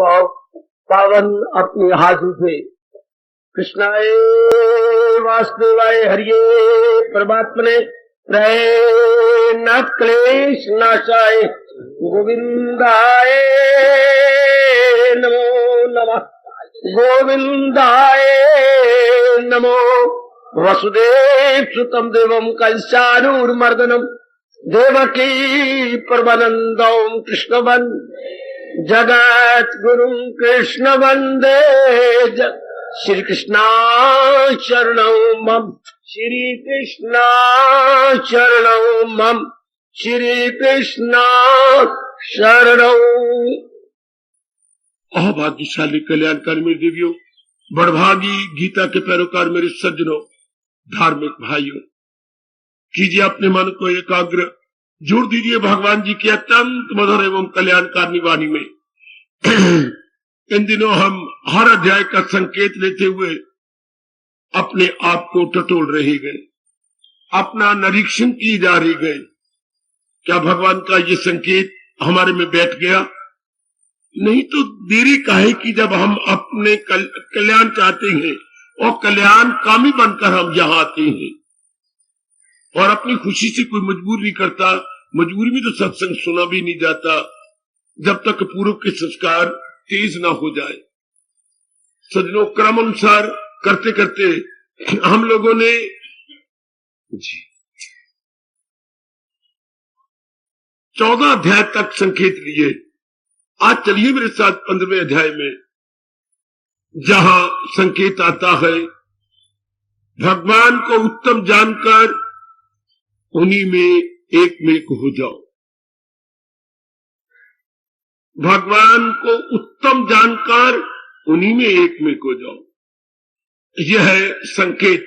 पावन अपनी हाथों से कृष्णाय वासुदेवाय हरिये परमात्मने प्रय न क्लेश नाशाय गोविंदाय नमो नमः गोविंदाय नमो वसुदेव सुतम देवम कंसानूर्मर्दनम देवकी परमानंदम कृष्णवन जगत गुरु कृष्ण वंदे श्री कृष्णा शरणौ मम श्री कृष्णा शरणौ मम श्री कृष्णा शरणौ। भाग्यशाली कल्याणकारी मेरी देवियों, बड़भागी गीता के पैरोकार मेरे सज्जनों, धार्मिक भाइयों, कीजिए अपने मन को एकाग्र, जोड़ दीजिए भगवान जी की अत्यंत मधुर एवं कल्याणकारी वाणी में। इन दिनों हम हर अध्याय का संकेत लेते हुए अपने आप को टटोल रहे गए, अपना निरीक्षण किए जा रहे गए। क्या भगवान का ये संकेत हमारे में बैठ गया? नहीं तो देरी काहे की, जब हम अपने कल्याण चाहते हैं और कल्याण कामी बनकर हम यहाँ आते हैं। और अपनी खुशी से कोई मजबूर नहीं करता, मजबूरी में तो सत्संग सुना भी नहीं जाता जब तक पूर्व के संस्कार तेज ना हो जाए। सज्जनों, क्रम अनुसार करते करते हम लोगों ने 14 अध्याय तक संकेत लिए। आज चलिए मेरे साथ 15वें अध्याय में, जहां संकेत आता है भगवान को उत्तम जानकर उन्हीं में एक में हो जाओ। भगवान को उत्तम जानकर उन्हीं में एक में हो जाओ, यह है संकेत।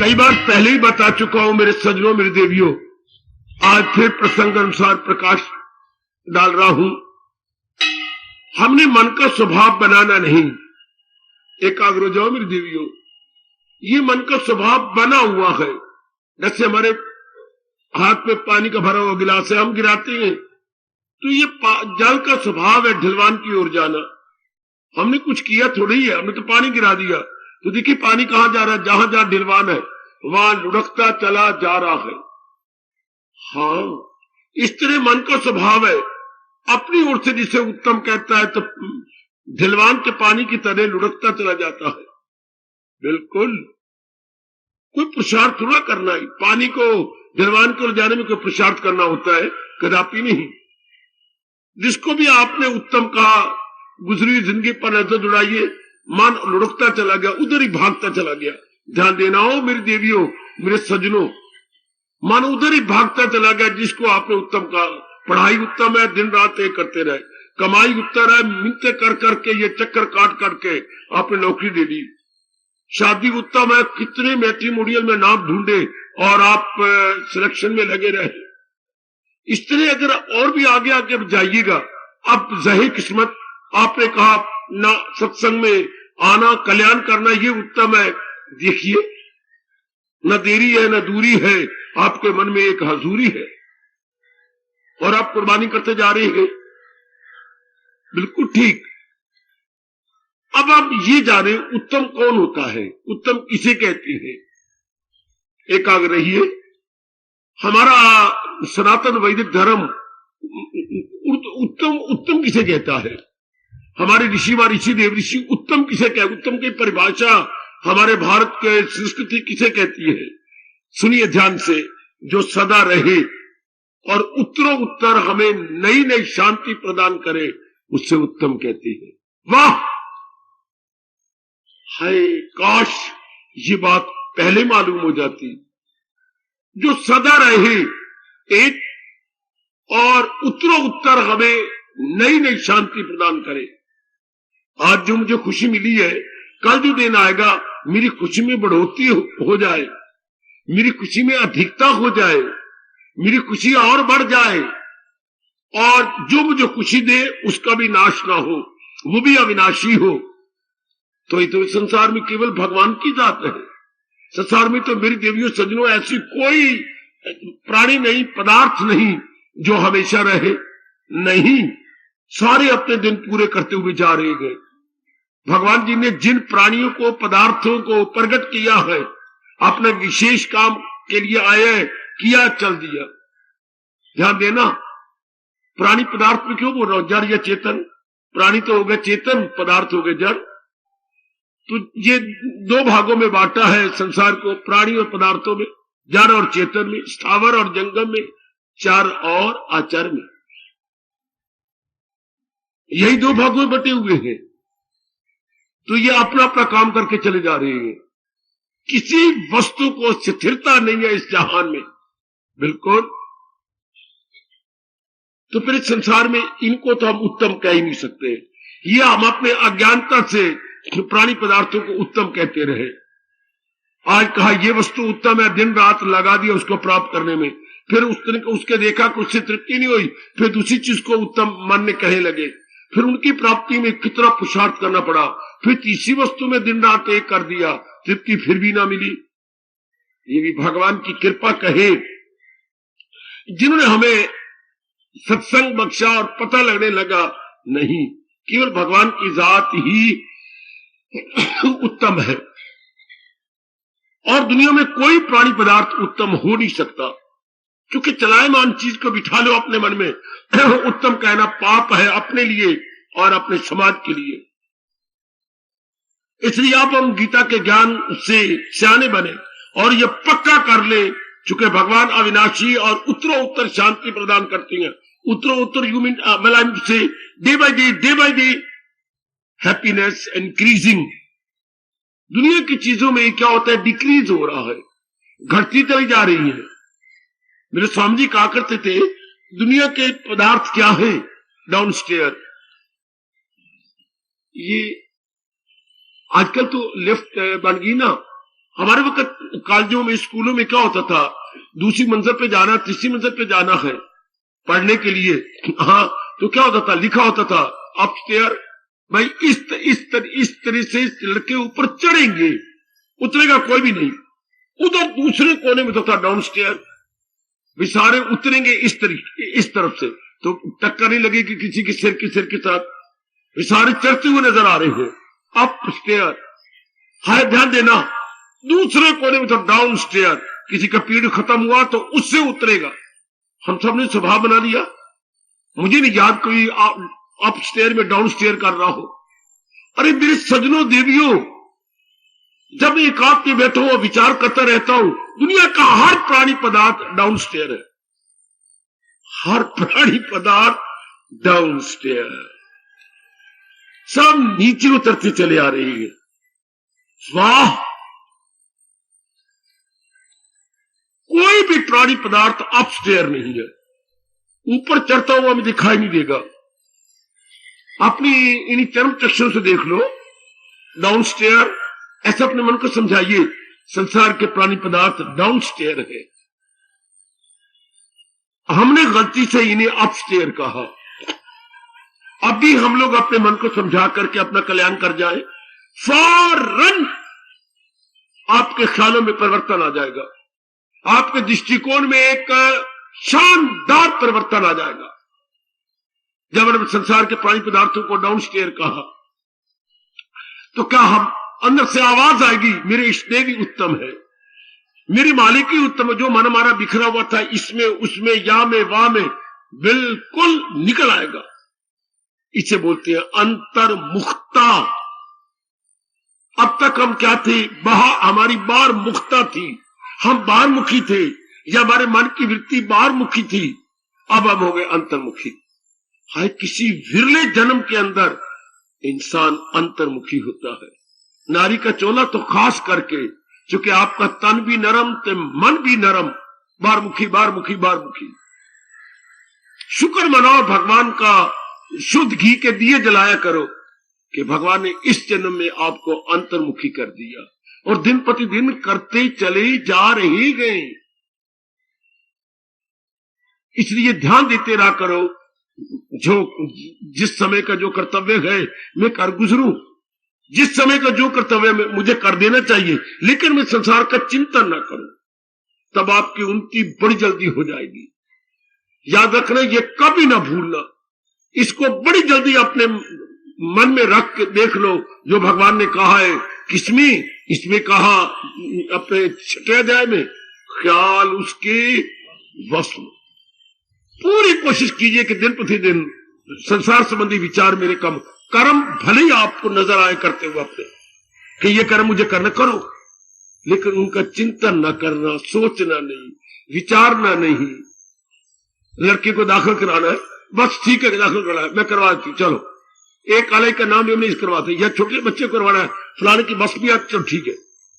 कई बार पहले ही बता चुका हूं मेरे सज्जनों, मेरे देवियों, आज फिर प्रसंग अनुसार प्रकाश डाल रहा हूं। हमने मन का स्वभाव बनाना नहीं। एकाग्र हो जाओ मेरी देवियों, ये मन का स्वभाव बना हुआ है। जैसे हमारे हाथ में पानी का भरा हुआ गिलास है, हम गिराते हैं तो ये जल का स्वभाव है ढलवान की ओर जाना। हमने कुछ किया थोड़ी है, हमने तो पानी गिरा दिया। तो देखिए पानी कहां जा रहा है, जहां जहां ढलवान है वहां लुढ़कता चला जा रहा है। हाँ, इस तरह मन का स्वभाव है, अपनी ओर से जिसे उत्तम कहता है तो ढलवान के पानी की तरह लुढ़कता चला जाता है। बिल्कुल, कोई पुरुषार्थ थोड़ा करना है। पानी को ढलवान को ले जाने में कोई पुरुषार्थ करना होता है? कदापि नहीं। जिसको भी आपने उत्तम कहा, गुजरी जिंदगी पर नजर जुड़ाइए, मन लुढ़कता चला गया, उधर ही भागता चला गया। ध्यान देना हो मेरी देवियों, मेरे सज्जनों, मन उधर ही भागता चला गया जिसको आपने उत्तम कहा। पढ़ाई उत्तम है, दिन रात एक करते रहे। कमाई उत्तम है, मिन्नतें कर करके, ये चक्कर काट करके आपने नौकरी दे दी। शादी उत्तम है, कितने मैट्रिमोनियल में नाम ढूंढे और आप सिलेक्शन में लगे रहे। इस तरह अगर और भी आगे आगे जाइएगा, अब जही किस्मत, आपने कहा ना सत्संग में आना, कल्याण करना, ये उत्तम है। देखिए, न देरी है न दूरी है, आपके मन में एक हजूरी है और आप कुर्बानी करते जा रहे हैं। बिल्कुल ठीक। अब आप ये जाने उत्तम कौन होता है, उत्तम किसे कहते हैं। एकाग्र रहिए। हमारा सनातन वैदिक धर्म उत्तम किसे कहता है? हमारे ऋषि व ऋषि देव ऋषि उत्तम किसे कहते? उत्तम की परिभाषा हमारे भारत के संस्कृति किसे कहती है? सुनिए ध्यान से। जो सदा रहे और उत्तरों उत्तर हमें नई नई शांति प्रदान करे, उससे उत्तम कहते हैं। वाह, हाय काश ये बात पहले मालूम हो जाती। जो सदा रहे एक और उत्तरों उत्तर हमें नई नई शांति प्रदान करे। आज जो मुझे खुशी मिली है, कल जो दिन आएगा मेरी खुशी में बढ़ोतरी हो जाए, मेरी खुशी में अधिकता हो जाए, मेरी खुशी और बढ़ जाए, और जो मुझे खुशी दे उसका भी नाश ना हो, वो भी अविनाशी हो। तो ये तो संसार में केवल भगवान की जात है। संसार में तो मेरी देवियों सज्जनों ऐसी कोई प्राणी नहीं, पदार्थ नहीं जो हमेशा रहे। नहीं, सारे अपने दिन पूरे करते हुए जा रहे हैं। भगवान जी ने जिन प्राणियों को, पदार्थों को प्रकट किया है, अपने विशेष काम के लिए आए हैं, किया, चल दिया। ध्यान देना, प्राणी पदार्थ में क्यों बोल रहा हूं, जड़ या चेतन? प्राणी तो हो गए चेतन, पदार्थ हो गए जड़। तो ये दो भागों में बांटा है संसार को, प्राणी और पदार्थों में, जड़ और चेतन में, स्थावर और जंगम में, चर और आचर में। यही दो भागों में बटे हुए हैं। तो ये अपना अपना काम करके चले जा रहे हैं। किसी वस्तु को स्थिरता नहीं है इस जहान में, बिल्कुल। तो फिर इस संसार में इनको तो हम उत्तम कह ही नहीं सकते। ये हम अपने अज्ञानता से प्राणी पदार्थों को उत्तम कहते रहे। आज कहा ये वस्तु उत्तम है, दिन रात लगा दिया उसको प्राप्त करने में, फिर उसके देखा कुछ से तृप्ति नहीं हुई, फिर दूसरी चीज को उत्तम मानने कहने लगे, फिर उनकी प्राप्ति में कितना पुरुषार्थ करना पड़ा, फिर तीसरी वस्तु में दिन रात एक कर दिया, तृप्ति फिर भी ना मिली। ये भी भगवान की कृपा कहे, जिन्होंने हमें सत्संग बख्शा और पता लगने लगा नहीं, केवल भगवान की जात ही उत्तम है और दुनिया में कोई प्राणी पदार्थ उत्तम हो नहीं सकता। क्योंकि चलायमान चीज को बिठा लो अपने मन में, उत्तम कहना पाप है अपने लिए और अपने समाज के लिए। इसलिए आप हम गीता के ज्ञान से सियाने बने और ये पक्का कर ले, चूंकि भगवान अविनाशी और उत्तरोत्तर शांति प्रदान करती हैं। उत्तरोत्तर यू मीन से day by day happiness increasing. दुनिया की चीजों में क्या होता है, डिक्रीज हो रहा है, घटती चली जा रही है। मेरे स्वामी जी कहा करते थे, दुनिया के पदार्थ क्या है, डाउनस्टेयर। ये आजकल तो लिफ्ट बन गई ना। हमारे वक्त कॉलेजों में, स्कूलों में क्या होता था, दूसरी मंजिल पे जाना, तीसरी मंजिल पे जाना है पढ़ने के लिए। हाँ, तो क्या होता था, लिखा होता था अपस्टेयर। भाई इस तरह से इस लड़के ऊपर चढ़ेंगे, उतरेगा कोई भी नहीं। उधर दूसरे कोने में तो था डाउनस्टेयर, वे सारे उतरेंगे इस तरफ से, तो टक्कर नहीं लगेगी किसी के सिर के साथ। वे सारे चढ़ते हुए नजर आ रहे हैं, अपस्टेयर। हाय ध्यान देना, दूसरे कोने में तो डाउनस्टेयर, किसी का पीरियड खत्म हुआ तो उससे उतरेगा। हम सब ने स्वभाव बना लिया। मुझे नहीं याद कोई अपस्टेयर में डाउनस्टेयर कर रहा हो। अरे मेरे सजनों देवियों, जब एकांत में बैठा हुआ विचार करता रहता हूं, दुनिया का हर प्राणी पदार्थ डाउनस्टेयर है, हर प्राणी पदार्थ डाउनस्टेयर, सब नीचे उतरते चले आ रही है। वाह, कोई भी प्राणी पदार्थ अपस्टेयर नहीं है, ऊपर चढ़ता हुआ हमें दिखाई नहीं देगा। अपनी इन चरम चक्षुओं से देख लो, डाउनस्टेयर। ऐसा अपने मन को समझाइए, संसार के प्राणी पदार्थ डाउनस्टेयर है। हमने गलती से इन्हें अपस्टेयर कहा। अब भी हम लोग अपने मन को समझा करके अपना कल्याण कर जाए, फौरन आपके ख्यालों में परिवर्तन आ जाएगा, आपके दृष्टिकोण में एक शानदार परिवर्तन आ जाएगा। जब हमने संसार के प्राणी पदार्थों को डाउनस्टेयर कहा, तो क्या हम अंदर से आवाज आएगी, मेरे इष्ट देवी उत्तम है, मेरी मालिक ही उत्तम है। जो मन हमारा बिखरा हुआ था इसमें उसमें या में वाह में, बिल्कुल निकल आएगा। इसे बोलते हैं अंतर्मुखता। अब तक हम क्या थे, हमारी बाहर मुखता थी, हम बाहर मुखी थे, या हमारे मन की वृत्ति बाहर मुखी थी। अब हम हो गए अंतर्मुखी। हाय, किसी विरले जन्म के अंदर इंसान अंतर्मुखी होता है। नारी का चोला तो खास करके, क्योंकि आपका तन भी नरम तो मन भी नरम, बारमुखी बारमुखी बारमुखी। शुक्र मनाओ भगवान का, शुद्ध घी के दिए जलाया करो कि भगवान ने इस जन्म में आपको अंतर्मुखी कर दिया, और दिन प्रतिदिन करते चले जा रहे गए। इसलिए ध्यान देते रहा करो, जो जिस समय का जो कर्तव्य है मैं कर गुजरूं, जिस समय का जो कर्तव्य मुझे कर देना चाहिए, लेकिन मैं संसार का चिंतन ना करूं, तब आपकी उन्नति बड़ी जल्दी हो जाएगी। याद रखना, ये कभी ना भूलना, इसको बड़ी जल्दी अपने मन में रख के देख लो। जो भगवान ने कहा है किसमें, इसमें कहा अपने 6वें अध्याय में, ख्याल उसके वश में। पूरी कोशिश कीजिए कि दिन प्रतिदिन संसार संबंधी विचार मेरे कम, कर्म भले ही आपको नजर आए करते हुए अपने कि ये कर्म मुझे करना, करो, लेकिन उनका चिंतन न करना, सोचना नहीं, विचारना नहीं। लड़की को दाखिल कराना है, बस ठीक है दाखिल कराना है, मैं करवाती हूँ, चलो। एक कॉलेज का नाम नहीं करवाते, या छोटे बच्चे को करवाना है, फलाने की बस भी आती, चलो ठीक है।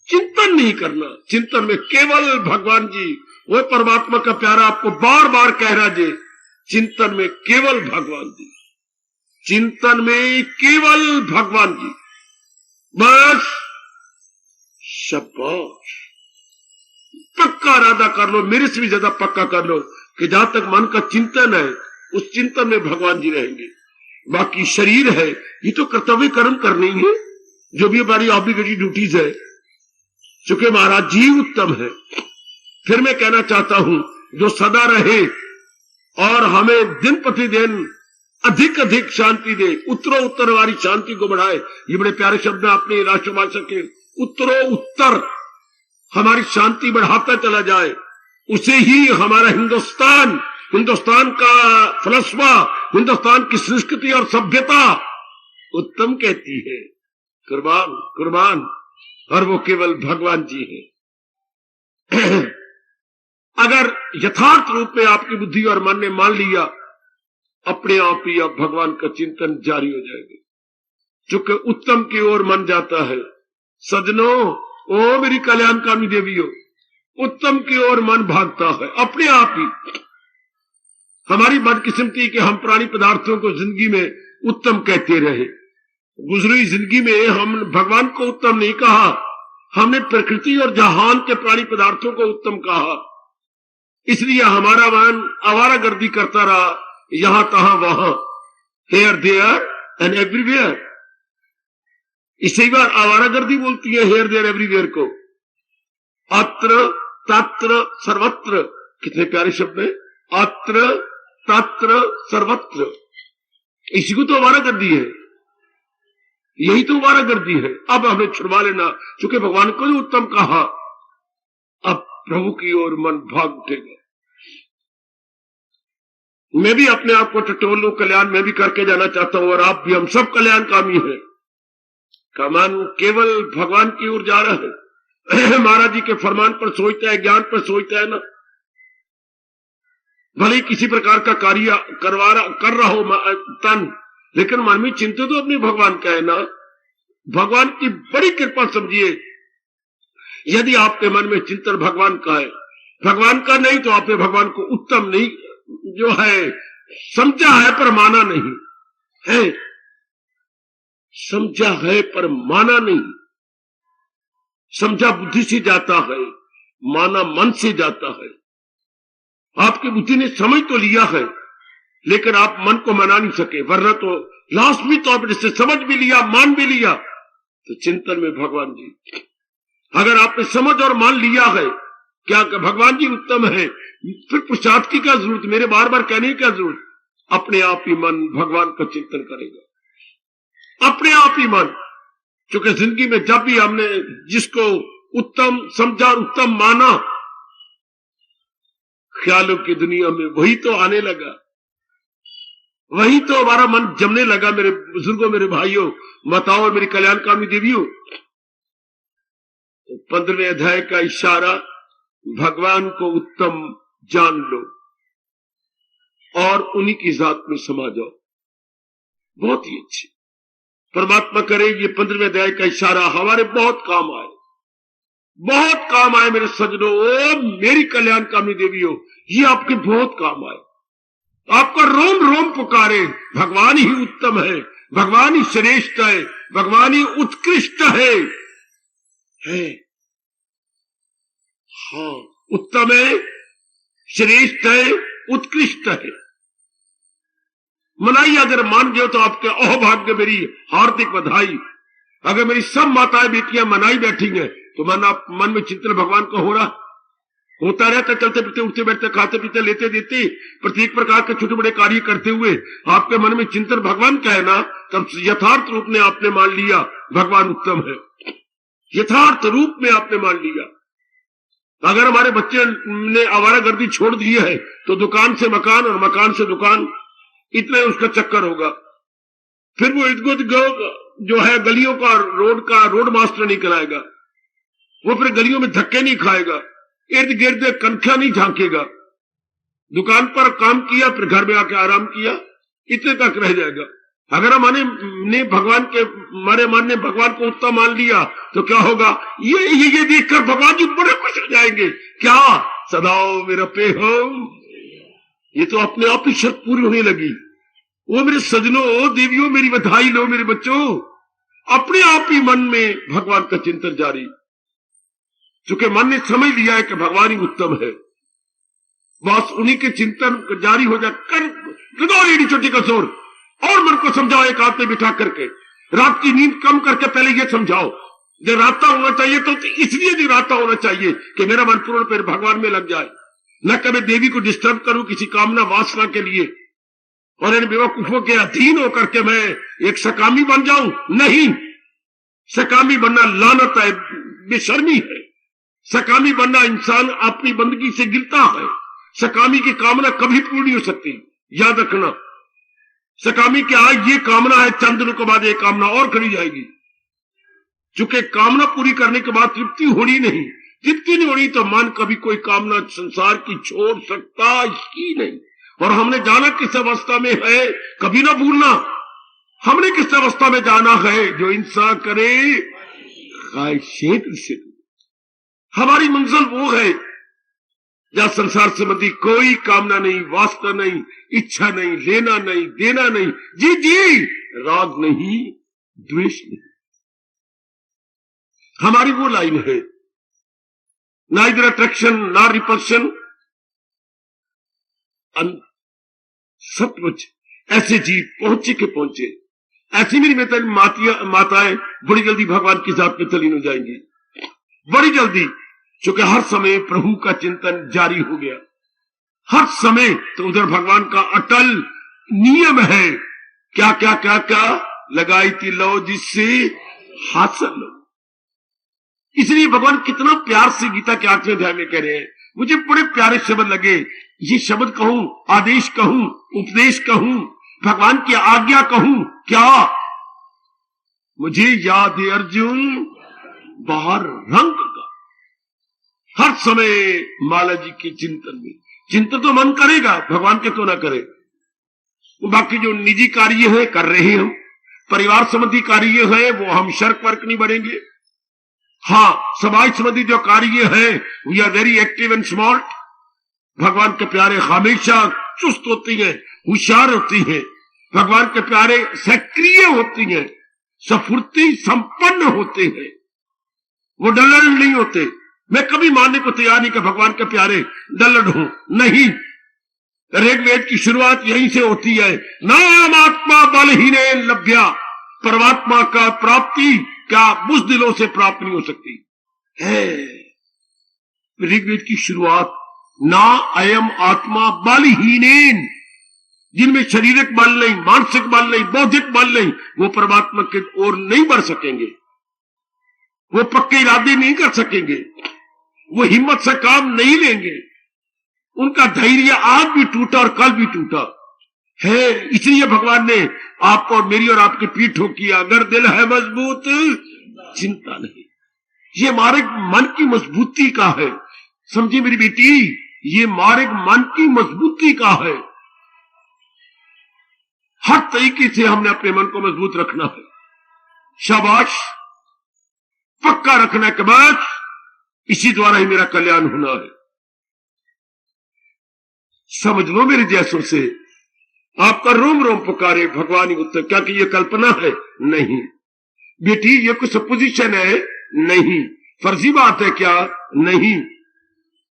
चिंतन नहीं करना, चिंतन में केवल भगवान जी, वो परमात्मा का प्यारा आपको बार बार कह रहा जी, चिंतन में केवल भगवान जी, चिंतन में केवल भगवान जी, बस। शाबाश, पक्का इरादा कर लो, मेरे से भी ज्यादा पक्का कर लो कि जहां तक मन का चिंतन है, उस चिंतन में भगवान जी रहेंगे। बाकी शरीर है, ये तो कर्तव्य कर्म करने ही है, जो भी हमारी ऑब्लिगेटरी ड्यूटीज है, चूंकि महाराज जी उत्तम है। फिर मैं कहना चाहता हूं, जो सदा रहे और हमें दिन प्रतिदिन अधिक अधिक शांति दे, उत्तरो उत्तर वाली शांति को बढ़ाए। ये बड़े प्यारे शब्द हैं अपनी राष्ट्रभाषा के, उत्तरो उत्तर हमारी शांति बढ़ाता चला जाए, उसे ही हमारा हिंदुस्तान, हिंदुस्तान का फलसफा, हिंदुस्तान की संस्कृति और सभ्यता उत्तम कहती है। कुर्बान कुर्बान, और वो केवल भगवान जी है। अगर यथार्थ रूप में आपकी बुद्धि और मन ने मान लिया, अपने आप ही अब भगवान का चिंतन जारी हो जाएगा, चूंकि उत्तम की ओर मन जाता है। सजनों, ओ मेरी कल्याणकामी देवियों, उत्तम की ओर मन भागता है अपने आप ही। हमारी बदकिस्मती कि हम प्राणी पदार्थों को जिंदगी में उत्तम कहते रहे। गुजरी जिंदगी में हम भगवान को उत्तम नहीं कहा, हमने प्रकृति और जहान के प्राणी पदार्थों को उत्तम कहा। इसलिए हमारा मन आवारागर्दी करता रहा, यहां तहां वहां, हेयर देयर एंड एवरीवेयर। इसी बार आवारागर्दी बोलती है हेयर देयर एवरीवेयर को। अत्र तत्र सर्वत्र, कितने प्यारे शब्द हैं, अत्र तत्र सर्वत्र। इसी को तो आवारागर्दी है, यही तो आवारागर्दी है। अब हमें छुड़वा लेना, चूंकि भगवान को ही उत्तम कहा, अब प्रभु की ओर मन भाग उठेगा। मैं भी अपने आप को टटोल लूं, कल्याण मैं भी करके जाना चाहता हूं, और आप भी, हम सब कल्याणकामी हैं। का मन केवल भगवान की ओर जा रहा है, महाराज जी के फरमान पर सोचता है, ज्ञान पर सोचता है ना। भले ही किसी प्रकार का कार्य कर रहा हो तन, लेकिन मन में चिंतित तो अपने भगवान का है ना। भगवान की बड़ी कृपा समझिए, यदि आपके मन में चिंतन भगवान का है, भगवान का नहीं तो आपने भगवान को उत्तम नहीं जो है समझा है पर माना नहीं है, समझा है पर माना नहीं। समझा बुद्धि से जाता है, माना मन से जाता है। आपकी बुद्धि ने समझ तो लिया है, लेकिन आप मन को मना नहीं सके, वरना तो लास्ट में तो आपने से समझ भी लिया, मान भी लिया, तो चिंतन में भगवान जी। अगर आपने समझ और मान लिया है क्या भगवान जी उत्तम है, फिर पुरुषार्थ की क्या जरूरत, मेरे बार बार कहने की क्या जरूरत। अपने आप ही मन भगवान का चिंतन करेगा, अपने आप ही मन। क्योंकि जिंदगी में जब भी हमने जिसको उत्तम समझा और उत्तम माना, ख्यालों की दुनिया में वही तो आने लगा, वही तो हमारा मन जमने लगा। मेरे बुजुर्गों, मेरे भाइयों, माताओं और मेरी कल्याणकामी देवियों, 15वें अध्याय का इशारा, भगवान को उत्तम जान लो और उन्हीं की जात में समा जाओ। बहुत ही अच्छी परमात्मा करे ये 15वें अध्याय का इशारा हमारे बहुत काम आए, बहुत काम आए मेरे सजनों। ओ मेरी कल्याणकामी देवियों, ये आपके बहुत काम आए। आपका रोम रोम पुकारे, भगवान ही उत्तम है, भगवान ही श्रेष्ठ है, भगवान ही उत्कृष्ट है। हाँ, उत्तम है, श्रेष्ठ है, उत्कृष्ट है। मनाई अगर मान गए तो आपके अहोभाग्य, मेरी हार्दिक बधाई। अगर मेरी सब माताएं बेटियां मनाई बैठी हैं तो मन में चिंतन भगवान का हो रहा, होता रहता, चलते फिरते, उठते बैठते, खाते पीते, लेते देते, प्रत्येक प्रकार के छोटे बड़े कार्य करते हुए आपके मन में चिंतन भगवान का है ना, तब यथार्थ रूप में आपने मान लिया भगवान उत्तम है। यथार्थ रूप में आपने मान लिया। अगर हमारे बच्चे ने आवारागर्दी छोड़ दी है तो दुकान से मकान और मकान से दुकान, इतना उसका चक्कर होगा। फिर वो इर्द गिर्द जो है गलियों का रोड मास्टर नहीं कराएगा, वो फिर गलियों में धक्के नहीं खाएगा, इर्द गिर्द कनखा नहीं झांकेगा। दुकान पर काम किया, फिर घर में आके आराम किया, इतने तक रह जाएगा। अगर हमने भगवान ने भगवान को उत्तम मान लिया तो क्या होगा, ये देखकर भगवान जी बड़े खुश हो जाएंगे। क्या सदाओ मेरा पे हो, ये तो अपने आप ही शर्त पूरी होने लगी। वो मेरे सजनों, देवियों, मेरी बधाई लो मेरे बच्चों, अपने आप ही मन में भगवान का चिंतन जारी, चूंकि मन ने समझ लिया है कि भगवान ही उत्तम है, बस उन्हीं के चिंतन जारी हो जाए। कर एडी छोटी कसोर और मन को समझाओ, एक हाथ में बिठा करके रात की नींद कम करके पहले ये समझाओ, जगराता होना चाहिए तो इसलिए जगराता होना चाहिए कि मेरा मन पूर्ण पर भगवान में लग जाए, न कभी देवी को डिस्टर्ब करूं किसी कामना वासना के लिए और इन बेवकूफों के अधीन होकर के मैं एक सकामी बन जाऊं। नहीं, सकामी बनना लानत है, बेशर्मी है। सकामी बनना इंसान अपनी बंदगी से गिरता है। सकामी की कामना कभी पूरी नहीं हो सकती, याद रखना। सकामी की आज ये कामना है, चंद दिनों के बाद ये कामना और खड़ी जाएगी। चूंकि कामना पूरी करने के बाद तृप्ति होनी नहीं, तृप्ति नहीं होनी तो मन कभी कोई कामना संसार की छोड़ सकता ही नहीं। और हमने जाना किस अवस्था में है, कभी ना भूलना, हमने किस अवस्था में जाना है। जो इंसान करे क्षेत्र से, हमारी मंजिल वो है जहां संसार संबंधी कोई कामना नहीं, वास्ता नहीं, इच्छा नहीं, लेना नहीं, देना नहीं, जी जी, राग नहीं, द्वेष नहीं। हमारी वो लाइन है, ना इधर अट्रैक्शन ना रिपल्शन, सचमुच ऐसे जीव पहुंचे के पहुंचे। ऐसी मेरी माताएं बड़ी जल्दी भगवान की जात में तलीन हो जाएंगी, बड़ी जल्दी, क्योंकि हर समय प्रभु का चिंतन जारी हो गया। हर समय तो उधर भगवान का अटल नियम है, क्या क्या क्या क्या लगाई थी लो जिससे हासिल लो। इसलिए भगवान कितना प्यार से गीता के 8वें अध्याय में कह रहे हैं। मुझे बड़े प्यारे शब्द लगे, ये शब्द कहूं, आदेश कहूं, उपदेश कहूं, भगवान की आज्ञा कहूं, क्या मुझे याद है अर्जुन बाहर रंग का। हर समय माला जी के चिंतन में, चिंतन तो मन करेगा, भगवान के तो ना करे। बाकी जो निजी कार्य है कर रहे हैं हम, परिवार संबंधी कार्य है वो हम शर्क वर्क नहीं बढ़ेंगे। हाँ, समाज संबंधी जो कार्य है we are very active and smart. भगवान के प्यारे हमेशा चुस्त होती हैं, होशियार होती हैं। भगवान के प्यारे सक्रिय होती हैं, स्फूर्ति संपन्न होते हैं, वो डल्लड़ नहीं होते। मैं कभी मानने को तैयार नहीं कि भगवान के प्यारे डल्लड़ हो, नहीं। ऋग्वेद की शुरुआत यहीं से होती है, नाम आत्मा बलहीने लभ्या। परमात्मा का प्राप्ति क्या बुज़दिलों से प्राप्त नहीं हो सकती है। ऋग्वेद की शुरुआत, ना अयम आत्मा बलहीनेन, जिनमें शारीरिक बल नहीं, मानसिक बल नहीं, बौद्धिक बल नहीं, वो परमात्मा की ओर नहीं बढ़ सकेंगे, वो पक्के इरादे नहीं कर सकेंगे, वो हिम्मत से काम नहीं लेंगे। उनका धैर्य आज भी टूटा और कल भी टूटा है। इसलिए भगवान ने आपको और मेरी और आपकी पीठ ठोकी, अगर दिल है मजबूत चिंता नहीं। ये मार्ग मन की मजबूती का है, समझी मेरी बेटी, ये मार्ग मन की मजबूती का है। हर तरीके से हमने अपने मन को मजबूत रखना है, शाबाश, पक्का रखना के बाद इसी द्वारा ही मेरा कल्याण होना है। समझ लो मेरे जैसों से, आपका रोम रोम पुकारे भगवान ही उत्तर। क्या कि ये कल्पना है? नहीं बेटी, ये कुछ सपोजिशन है? नहीं। फर्जी बात है क्या? नहीं।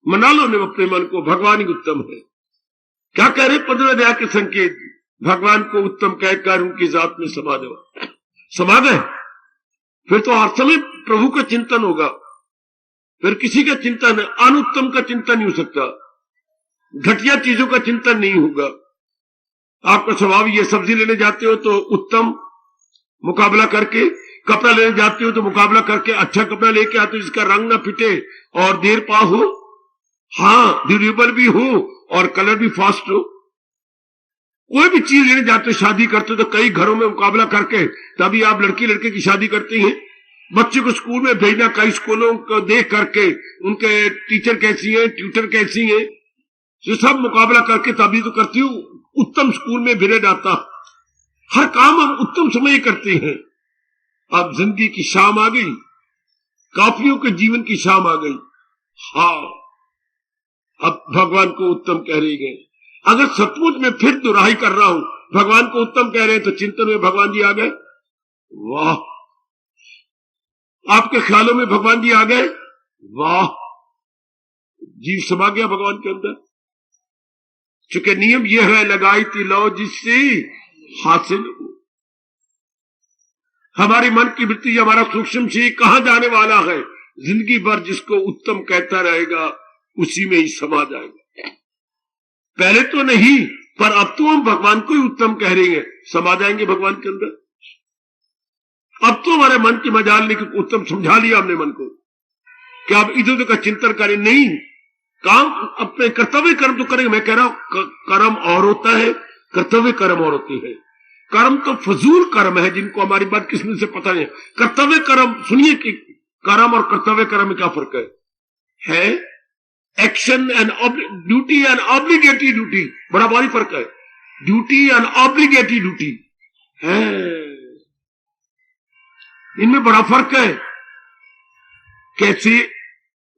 मना लो ने अपने मन को, भगवान ही उत्तम है। क्या कह रहे 15 अध्याय के संकेत, भगवान को उत्तम कहकर उनकी जात में समा दो। समा गए, फिर तो हर समय प्रभु का चिंतन होगा, फिर किसी का चिंतन, अनुत्तम का चिंतन नहीं हो सकता, घटिया चीजों का चिंतन नहीं होगा। आपका स्वभाव ये, सब्जी लेने जाते हो तो उत्तम मुकाबला करके, कपड़ा लेने जाते हो तो मुकाबला करके अच्छा कपड़ा लेके आते हो जिसका रंग ना फिटे और देर पा हो, हाँ ड्यूरेबल भी हो और कलर भी फास्ट हो। कोई भी चीज लेने जाते हो, शादी करते हो तो कई घरों में मुकाबला करके तभी आप लड़की लड़के की शादी करती हैं। बच्चे को स्कूल में भेजना, कई स्कूलों को देख करके उनके टीचर कैसी हैं, ट्यूटर कैसी हैं, ये सब मुकाबला करके तभी तो करती हूँ उत्तम स्कूल में भिड़े जाता। हर काम हम उत्तम समय करते हैं। अब जिंदगी की शाम आ गई, काफियों के जीवन की शाम आ गई। हाँ, अब भगवान को उत्तम कह रही गए। अगर सचमुच में फिर दुराई कर रहा हूं, भगवान को उत्तम कह रहे हैं, तो चिंतन में भगवान जी आ गए। वाह, आपके ख्यालों में भगवान जी आ गए। वाह, जीव समा गया भगवान के अंदर। चूंकि नियम यह है, लगाई थी लो जिससे हासिल हो। हमारी मन की वृत्ति, हमारा सूक्ष्म से कहां जाने वाला है, जिंदगी भर जिसको उत्तम कहता रहेगा उसी में ही समा जाएगा। पहले तो नहीं, पर अब तो हम भगवान को ही उत्तम कह रहे हैं, समा जाएंगे भगवान के अंदर। अब तो हमारे मन की मजाल नहीं कि उत्तम समझा लिया हमने मन को कि आप इधर उधर का चिंतन करें। नहीं, काम अपने कर्तव्य कर्म तो करेंगे। मैं कह रहा हूं कर्म और होता है, कर्तव्य कर्म और होती है। कर्म तो फजूल कर्म है जिनको हमारी बदकिस्मती से पता नहीं। कर्तव्य कर्म, सुनिए कि कर्म और कर्तव्य कर्म में क्या फर्क है action and duty and obligatory duty, बड़ा भारी फर्क है। ड्यूटी एंड ऑब्लिगेटरी ड्यूटी है, इनमें बड़ा फर्क है। कैसे?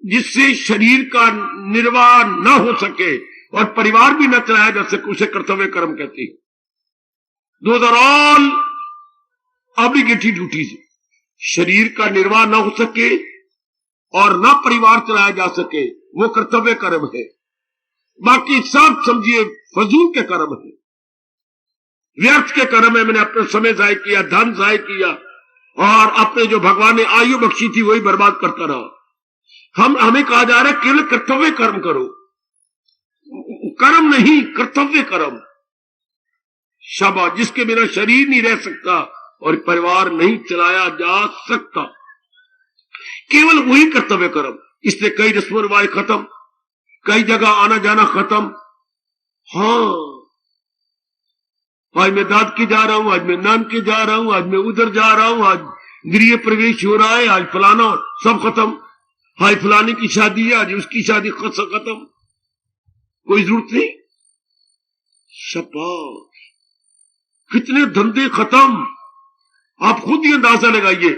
जिससे शरीर का निर्वाह न हो सके और परिवार भी न चलाया जा सके, उसे कर्तव्य कर्म कहते हैं। Those are all obligatory duties. शरीर का निर्वाह न हो सके और न परिवार चलाया जा सके, वो कर्तव्य कर्म है। बाकी सब समझिए फजूल के कर्म है, व्यर्थ के कर्म है। मैंने अपना समय जाय किया, धन जाय किया और अपने जो भगवान ने आयु बख्शी थी वही बर्बाद करता रहा। हमें कहा जा रहा है केवल कर्तव्य कर्म करो, कर्म नहीं, कर्तव्य कर्म। शाबाश, जिसके बिना शरीर नहीं रह सकता और परिवार नहीं चलाया जा सकता, केवल वही कर्तव्य कर्म। इसलिए कई रस्म रिवाज खत्म, कई जगह आना जाना खत्म। हाँ, आज मैं दाद के जा रहा हूं, आज मैं नान के जा रहा हूं, आज मैं उधर जा रहा हूं, आज गृह प्रवेश हो रहा है, आज फलाना, सब खत्म। आज फलाने की शादी है, आज उसकी शादी खत्म, कोई जरूरत नहीं। शाबाश, कितने धंधे खत्म। आप खुद ही अंदाजा लगाइए।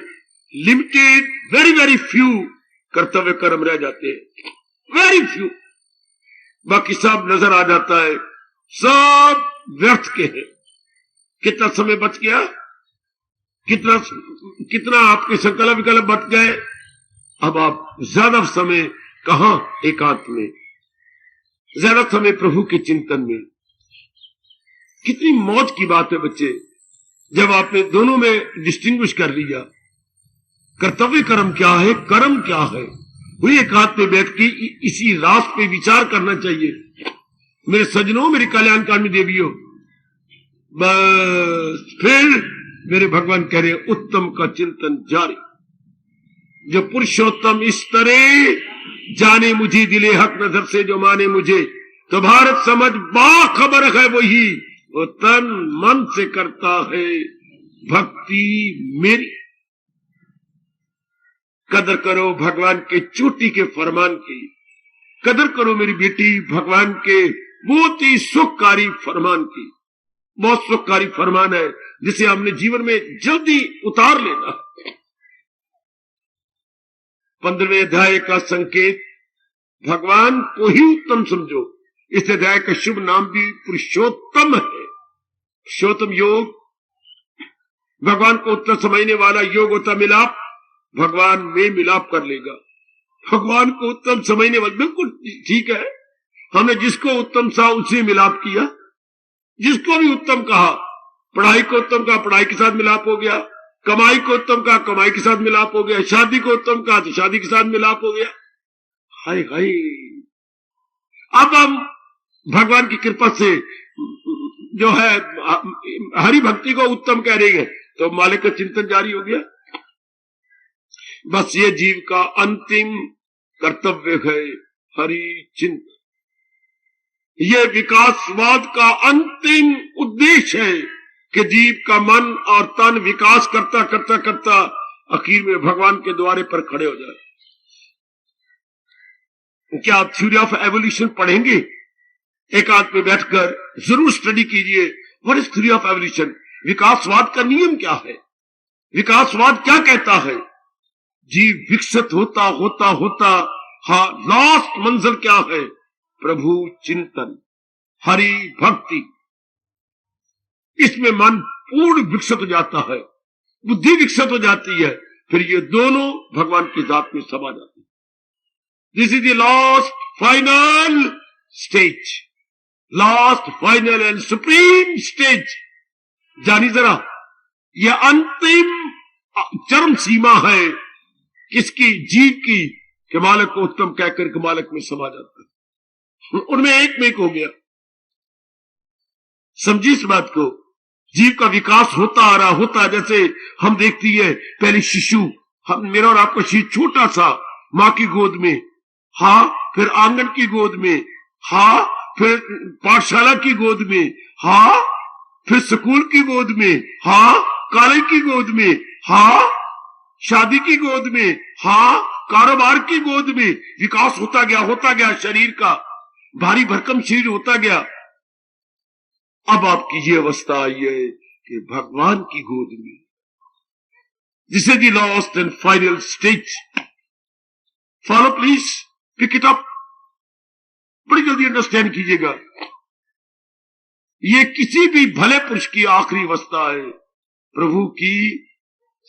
लिमिटेड, वेरी वेरी फ्यू कर्तव्य कर्म रह जाते हैं, वेरी फ्यू। बाकी सब नजर आ जाता है, सब व्यर्थ के हैं। कितना समय बच गया, कितना आपके संकल्प विकल्प बच गए। अब आप ज्यादा समय कहां? एकांत में, ज्यादा समय प्रभु के चिंतन में। कितनी मौज की बात है बच्चे, जब आपने दोनों में डिस्टिंग्विश कर लिया। कर्तव्य कर्म क्या है, कर्म क्या है, वही एकांत में बैठ के इसी रास पे विचार करना चाहिए। मेरे सज्जनों, मेरी कल्याणकामी देवियों, बस फिर मेरे भगवान कह रहे उत्तम का चिंतन जारी। जो पुरुषोत्तम इस तरह जाने मुझे, दिले हक नजर से जो माने मुझे, तो भारत समझ बाखबर है वही, वो तन मन से करता है भक्ति मेरी। कदर करो भगवान के चोटी के फरमान की, कदर करो मेरी बेटी भगवान के बहुत ही सुखकारी फरमान की। बहुत सुखकारी फरमान है जिसे हमने जीवन में जल्दी उतार लेना। 15वें अध्याय का संकेत, भगवान को ही उत्तम समझो। इस अध्याय का शुभ नाम भी पुरुषोत्तम है। पुरुषोत्तम योग, भगवान को उत्तम समझने वाला योग होता मिलाप। भगवान में मिलाप कर लेगा। भगवान को उत्तम समझने वाला, बिल्कुल ठीक है, हमने जिसको उत्तम सा उसे मिलाप किया। जिसको भी उत्तम कहा, पढ़ाई को उत्तम कहा, पढ़ाई के साथ मिलाप हो गया। कमाई को उत्तम कहा, कमाई के साथ मिलाप हो गया। शादी को उत्तम कहा तो शादी के साथ मिलाप हो गया। हाय हाय। अब हम भगवान की कृपा से जो है हरि भक्ति को उत्तम कह रही है, तो मालिक का चिंतन जारी हो गया। बस ये जीव का अंतिम कर्तव्य है हरि चिंतन। ये विकासवाद का अंतिम उद्देश्य है कि जीव का मन और तन विकास करता करता करता आखिर में भगवान के द्वारे पर खड़े हो जाए। क्या आप थ्योरी ऑफ एवोल्यूशन पढ़ेंगे? एक आध पे बैठकर जरूर स्टडी कीजिए। What is theory of evolution? विकासवाद का नियम क्या है? विकासवाद क्या कहता है? जीव विकसित होता होता होता, हाँ, लास्ट मंजिल क्या है? प्रभु चिंतन, हरि भक्ति। इसमें मन पूर्ण विकसित हो जाता है, बुद्धि विकसित हो जाती है, फिर ये दोनों भगवान की जात में समा जाते हैं। This is the last final stage, last final and supreme stage. जानी जरा, यह अंतिम चरम सीमा है किसकी? जीव की, कि मालिक को उत्तम कहकर के मालिक में समा जाता है। उनमें एक में एक हो गया। समझिए इस बात को। जीव का विकास होता आ रहा, होता, जैसे हम देखती है पहले शिशु, हम मेरा और आपका शिशु छोटा सा मां की गोद में, हाँ, फिर आंगन की गोद में, हाँ, फिर पाठशाला की गोद में, हाँ, फिर स्कूल की गोद में, हाँ, कॉलेज की गोद में, हाँ, शादी की गोद में, हाँ, कारोबार की गोद में। विकास होता गया शरीर का, भारी भरकम शरीर होता गया। अब आपकी ये अवस्था आई है कि भगवान की गोद में, this is the last and final stage. Follow please, pick it up, बड़ी जल्दी अंडरस्टैंड कीजिएगा। ये किसी भी भले पुरुष की आखिरी अवस्था है, प्रभु की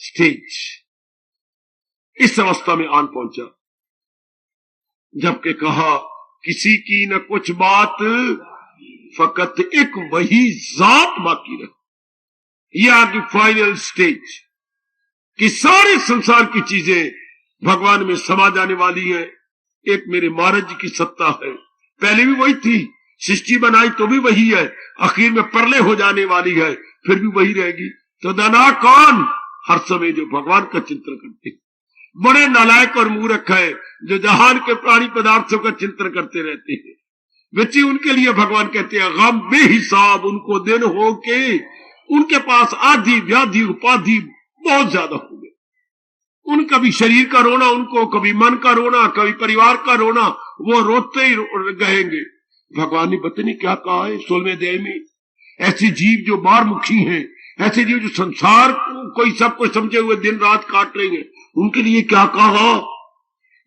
स्टेज। इस अवस्था में आन पहुंचा, जबकि कहा किसी की न कुछ बात, फकत एक वही जात बाकी रहे। यह आपकी फाइनल स्टेज कि सारे संसार की चीजें भगवान में समा जाने वाली है। एक मेरे महाराज जी की सत्ता है, पहले भी वही थी, सृष्टि बनाई तो भी वही है, आखिर में परले हो जाने वाली है, फिर भी वही रहेगी। तो दाना कौन? हर समय जो भगवान का चिंतन करते। बड़े नालायक और मूर्ख है जो जहान के प्राणी पदार्थों का चिंतन करते रहते हैं। बच्चे, उनके लिए भगवान कहते हैं गम बेहिसाब उनको दिन हो के उनके पास आधी व्याधि उपाधि बहुत ज्यादा हो गए। उनका भी शरीर का रोना, उनको कभी मन का रोना, कभी परिवार का रोना, वो रोते ही गएंगे। भगवान ने पता क्या कहा है 16वें अध्याय में, ऐसे जीव जो बारमुखी हैं, ऐसे जीव जो संसार कोई सब कुछ समझे हुए दिन रात काट रहे हैं, उनके लिए क्या कहा?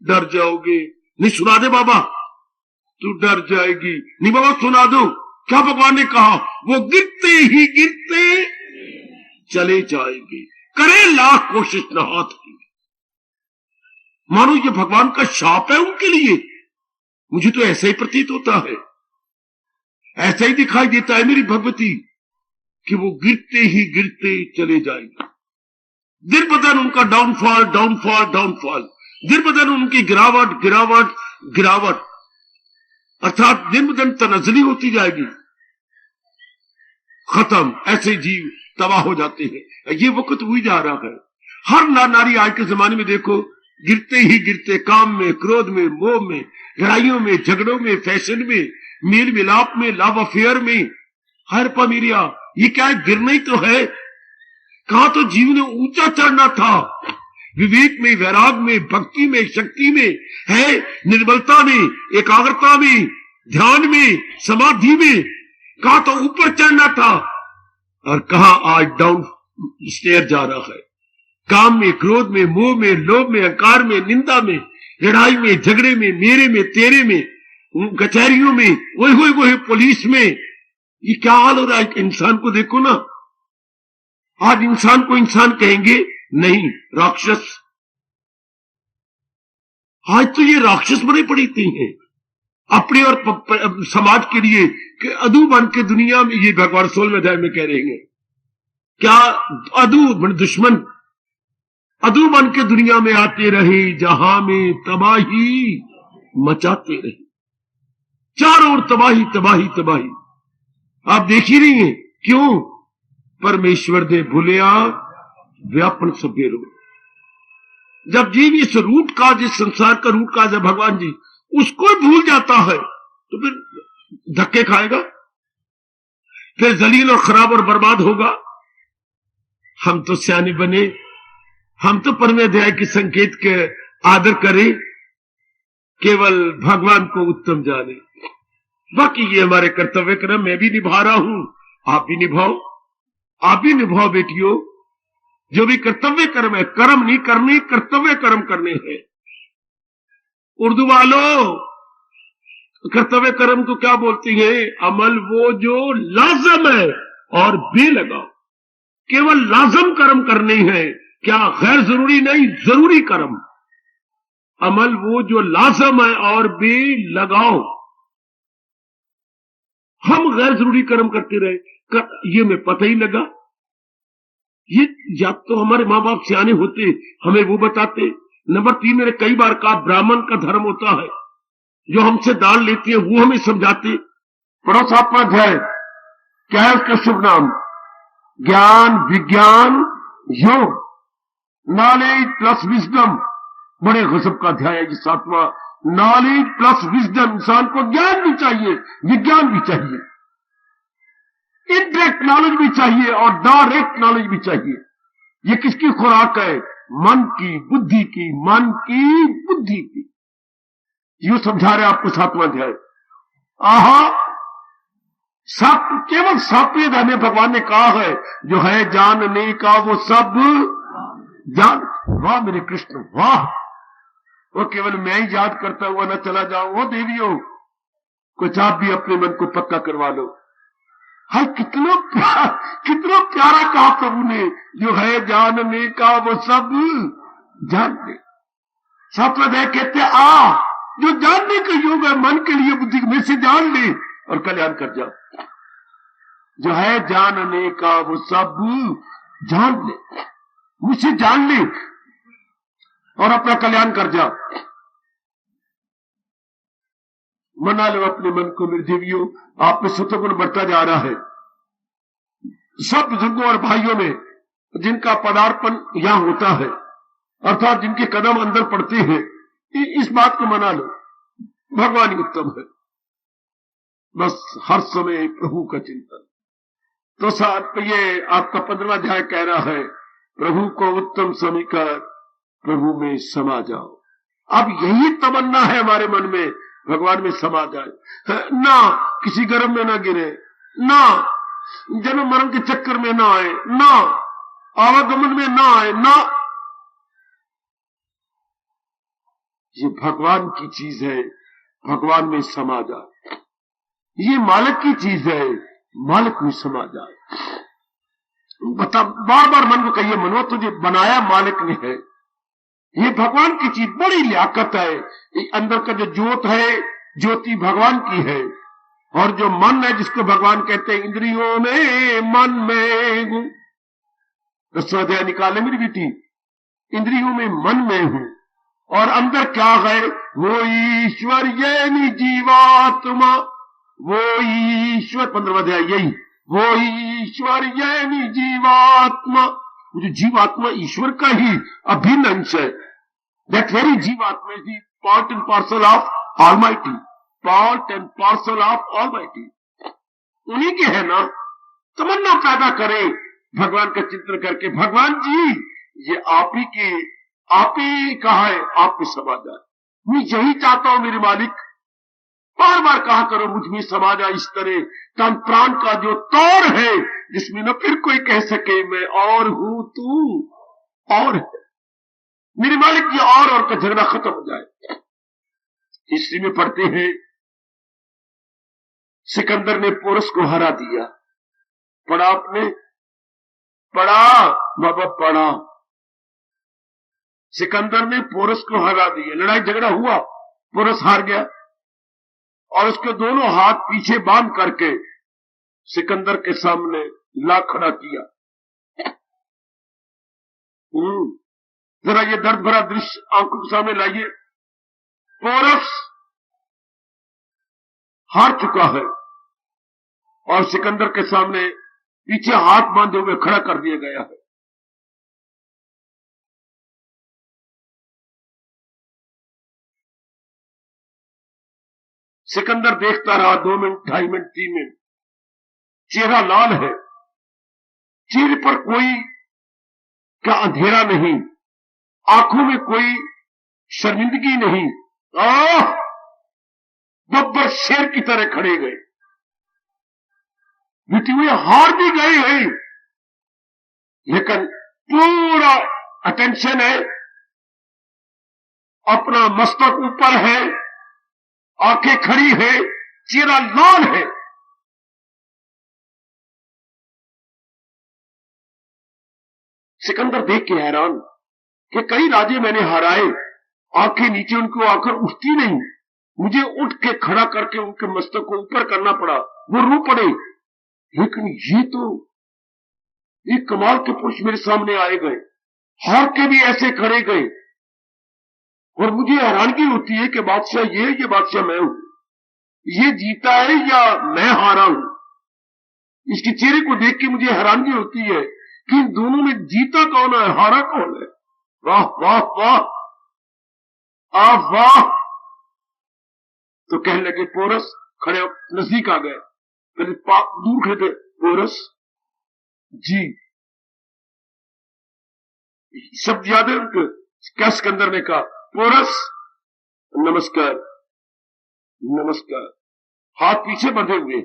डर जाओगे। नहीं सुना दे बाबा, तू डर जाएगी। नहीं बाबा सुना दो, क्या भगवान ने कहा? वो गिरते ही गिरते चले जाएंगे, करे लाख कोशिश न हाथ की। मानो ये भगवान का शाप है उनके लिए। मुझे तो ऐसा ही प्रतीत होता है, ऐसा ही दिखाई देता है मेरी भगवती, कि वो गिरते ही गिरते चले जाएंगे। दिन ब दिन उनका डाउनफॉल डाउनफॉल डाउनफॉल, दिन ब दिन उनकी गिरावट गिरावट गिरावट, अर्थात दिन ब दिन तनज़ली होती जाएगी। खत्म, ऐसे जीव तबाह हो जाते हैं। ये वक्त हुई जा रहा है। हर नारी आज के जमाने में देखो, गिरते ही गिरते, काम में, क्रोध में, मोह में, लड़ाइयों में, झगड़ों में, फैशन में, मेल मिलाप में, लव अफेयर में, हर पमीरिया। ये क्या है? गिरना ही तो है। कहा तो जीव ने ऊंचा चढ़ना था, विवेक में, वैराग में, भक्ति में, शक्ति में, है निर्बलता में, एकाग्रता में, ध्यान में, समाधि में। कहा तो ऊपर चढ़ना था, और कहा आज डाउन स्टेयर जा रहा है। काम में, क्रोध में, मोह में, लोभ में, अहंकार में, निंदा में, लड़ाई में, झगड़े में, मेरे में, तेरे में, कचहरियों में, वही पुलिस में। ये क्या हाल हो रहा है? इंसान को देखो ना, आज इंसान को इंसान कहेंगे नहीं, राक्षस। आज तो ये राक्षस बने पड़ी हैं अपने और समाज के लिए, कि अदू बन के दुनिया में, ये भगवान 16वें अध्याय में कह रहे हैं, क्या अदू दुश्मन अदू बन के दुनिया में आते रहे, जहां में तबाही मचाते रहे। चारों ओर तबाही तबाही तबाही। आप देख ही रही हैं क्यों? परमेश्वर दे भुलिया व्यापन सभ्य रो। जब जीव इस रूट का, जिस संसार का रूट का है भगवान जी, उसको भूल जाता है तो फिर धक्के खाएगा, फिर जलील और खराब और बर्बाद होगा। हम तो सियाने बने, हम तो परमे अध्याय के संकेत के आदर करें, केवल भगवान को उत्तम जाने। बाकी ये हमारे कर्तव्य कर्म मैं भी निभा रहा हूं, आप भी निभाओ, आप भी निभाओ बेटियों। जो भी कर्तव्य कर्म है, कर्म नहीं करने, कर्तव्य कर्म करने हैं। उर्दू वालों कर्तव्य कर्म को क्या बोलती है? अमल वो जो लाजम है और बेलगाओ। केवल लाजम कर्म करने हैं, क्या गैर जरूरी नहीं, जरूरी कर्म। अमल वो जो लाजम है और बेलगाओ। हम गैर जरूरी कर्म करते रहे, ये में पता ही लगा। ये या तो हमारे माँ बाप सियाने होते, हमें वो बताते। नंबर 3, मैंने कई बार कहा ब्राह्मण का धर्म होता है, जो हमसे दान लेती है वो हमें समझाते। पढ़ो सातवां अध्याय, क्या है उसका शुभ नाम? ज्ञान विज्ञान योग, नॉलेज प्लस विजडम। बड़े गजब का अध्याय है ये सातवां। Knowledge plus wisdom. इंसान को ज्ञान भी चाहिए, विज्ञान भी चाहिए, इनडायरेक्ट नॉलेज भी चाहिए और डायरेक्ट नॉलेज भी चाहिए। ये किसकी खुराक है? मन की, बुद्धि की, मन की बुद्धि की। यूं समझा रहे आपको सातवां अध्याय। आहा, केवल सातवें अध्याय में भगवान ने कहा है जो है जानने का वो सब जान। वाह मेरे कृष्ण वाह। वो केवल मैं ही याद करता हुआ न चला जाऊं। वो देवियों, कुछ आप भी अपने मन को पक्का करवा लो। हाय कितना प्यारा कहा प्रभु ने, जो है जानने का वो सब जान ले। सातवां अध्याय कहते आ, जो जानने का योग है मन के लिए, बुद्धि में से जान ले और कल्याण कर जा। जो है जानने का वो सब जान ले, मुझसे जान ले और अपना कल्याण कर जा। मना लो अपने मन को मेरे देवियों। आप में सत्वगुण बढ़ता जा रहा है। सब बुजुर्गों और भाइयों में जिनका पदार्पण यहां होता है, अर्थात जिनके कदम अंदर पड़ते हैं, इस बात को मना लो, भगवान ही उत्तम है। बस हर समय प्रभु का चिंतन। तो साथ ये आपका 15वां अध्याय कह रहा है, प्रभु को उत्तम समझकर प्रभु में समा जाओ। अब यही तमन्ना है हमारे मन में, भगवान में समा जाए, ना किसी गर्भ में ना गिरे, ना जन्म मरण के चक्कर में ना आए, ना आवागमन में ना आए, ना। ये भगवान की चीज है, भगवान में समा जाए। ये मालिक की चीज है, मालिक में समा जाए। बता, बार बार मन को कहिए, मनवा तुझे बनाया मालिक ने है। ये भगवान की चीज, बड़ी लियाकत है। अंदर का जो ज्योत है, ज्योति भगवान की है। और जो मन है, जिसको भगवान कहते हैं इंद्रियों में मन में हूं। 10वां अध्याय निकाले मेरी बेटी, इंद्रियों में मन में हूं और अंदर क्या है? वो ईश्वर यानी जीवात्मा, वो ईश्वर। 15वां अध्याय यही, वो ईश्वर यानी जीवात्मा। जो जीवात्मा ईश्वर का ही अभिन्न अंश है। दैट वेरी जीवात्मा is part and parcel of almighty, part and parcel of almighty. उन्हीं के है ना। तमन्ना पैदा करे भगवान का चिंतन करके, भगवान जी ये आप ही के, आप ही कहा है, आप में समा जाए। मैं यही चाहता हूं मेरे मालिक, बार बार कहा करो मुझ में समा जाए। इस तरह तन प्राण का जो तौर है, जिसमें न फिर कोई कह सके मैं और हूं, तू और है। मेरे मालिक ये और का झगड़ा खत्म हो जाए। हिस्ट्री में पढ़ते हैं, सिकंदर ने पोरस को हरा दिया। पढ़ा आपने? पढ़ा बाबा, पढ़ा। सिकंदर ने पोरस को हरा दिया। लड़ाई झगड़ा हुआ, पोरस हार गया और उसके दोनों हाथ पीछे बांध करके सिकंदर के सामने ला खड़ा किया। जरा ये दर्द भरा दृश्य आंखों के सामने लाइए। पोरस हार चुका है और सिकंदर के सामने पीछे हाथ बांधे हुए खड़ा कर दिया गया है। सिकंदर देखता रहा 2 मिनट, 2.5 मिनट, 3 मिनट। चेहरा लाल है, चेहरे पर कोई क्या अंधेरा नहीं, आंखों में कोई शर्मिंदगी नहीं। बब्बर शेर की तरह खड़े गए, जीते हुए हार भी गए हैं, लेकिन पूरा अटेंशन है, अपना मस्तक ऊपर है, आंखें खड़ी है, चेहरा लाल है। सिकंदर देख के हैरान कि कई राजे मैंने हराए, आंखें नीचे उनको आकर उठती नहीं, मुझे उठ के खड़ा करके उनके मस्तक को ऊपर करना पड़ा, वो रो पड़े। लेकिन ये तो एक कमाल के पुरुष मेरे सामने आए गए, हार के भी ऐसे खड़े गए, और मुझे हैरानगी होती है कि बादशाह ये बादशाह मैं हूं, ये जीता है या मैं हारा हूं। इसके चेहरे को देख के मुझे हैरानगी होती है कि इन दोनों में जीता कौन है, हारा कौन है। वाह वाह वाह, वाह। तो कहने लगे पोरस, खड़े नजदीक आ गए, पहले दूर खड़े थे। पोरस जी, शब्द याद है उनको? क्या सिकंदर ने कहा? पोरस नमस्कार, नमस्कार। हाथ पीछे बंधे हुए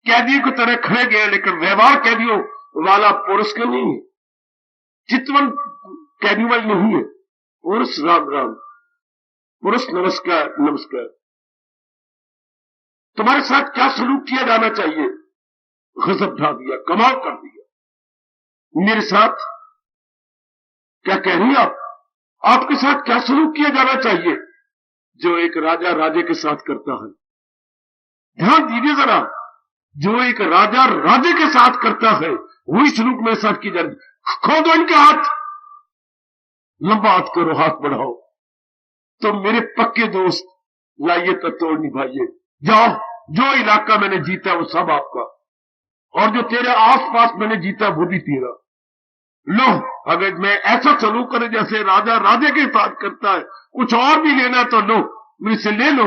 कैदियों की तरह खड़े गए, लेकिन व्यवहार कैदियों वाला पोरस का नहीं है, चितवन कैदियों वाली नहीं है। पोरस राम राम, पोरस नमस्कार, नमस्कार। तुम्हारे साथ क्या सलूक किया जाना चाहिए? गजब ढा दिया, कमाल कर दिया। मेरे साथ क्या कह रही आप? आपके साथ क्या सलूक किया जाना चाहिए जो एक राजा राजे के साथ करता है? ध्यान दीजिए जरा, जो एक राजा राजे के साथ करता है वही सलूक मेरे साथ की जाए। खो दो इनके हाथ, लंबा हाथ करो, हाथ बढ़ाओ। तो मेरे पक्के दोस्त, लाइए तो तोड़ निभाइए। जाओ, जो इलाका मैंने जीता वो सब आपका, और जो तेरे आसपास मैंने जीता वो भी तेरा। लो, अगर मैं ऐसा सलूक करे जैसे राजा राजे के साथ करता है, कुछ और भी लेना तो लो, मुझसे ले लो।